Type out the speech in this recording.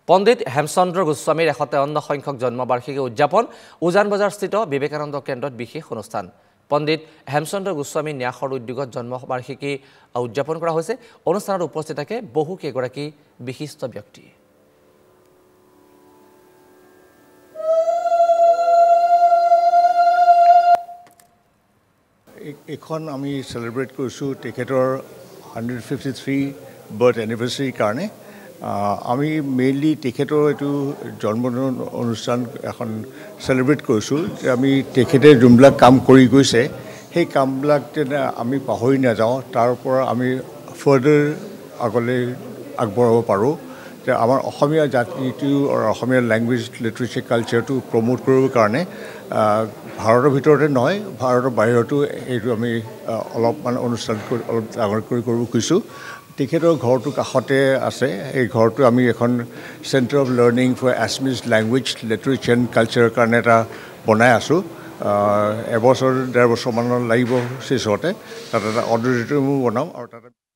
পণ্ডিত হেমচন্দ্ৰ গোস্বামীৰ ১৫৩ সংখ্যক জন্মবাৰ্ষিকী উদযাপন উজান বজাৰস্থিত বিবেকানন্দ কেন্দ্ৰত বিশেষ অনুষ্ঠান। পণ্ডিত হেমচন্দ্ৰ গোস্বামী ন্যাসৰ উদ্যোগত জন্মবাৰ্ষিকী উদযাপন কৰা হৈছে। অনুষ্ঠানত উপস্থিত থাকে বহু কেইগৰাকী বিশিষ্ট ব্যক্তি। এখন আমি সেলিব্ৰেট কৰিছোঁ তেখেতৰ 153 বাৰ্থ এনিভাৰ্চাৰীৰ কাৰণে। আমি মেইনলি তেখেতৰ এইটো জন্মদিন অনুষ্ঠান এখন সেলিব্ৰেট কৰিছোঁ যে আমি তেখেতে যোনবিলাক কাম কৰি গৈছে সেই কামবিলাক আমি পাহৰি নাযাওঁ, তাৰ পৰা আমি ফাৰ্ডাৰ আগলৈ আগবঢ়াব পাৰোঁ। যে আমাৰ অসমীয়া জাতিটো আৰু অসমীয়া লেংগুৱেজ লিটাৰেচাৰ কালচাৰটো প্ৰমোট কৰিবৰ কাৰণে ভাৰতৰ ভিতৰতে নহয়, ভাৰতৰ বাহিৰতো এইটো আমি অলপমান অনুষ্ঠান অলপ ডাঙৰ কৰি কৰিব খুজিছোঁ। তেখেতৰ ঘৰটো কাষতে আছে। এই ঘৰটো আমি এখন centre of learning for Assamese language literature and কালচাৰৰ কাৰণে এটা বনাই আছোঁ। এবছৰ ১.৫ বছৰমানৰ লাগিব শেষ হওঁতে। তাত এটা অডিটৰিয়ামো বনাম আৰু তাতে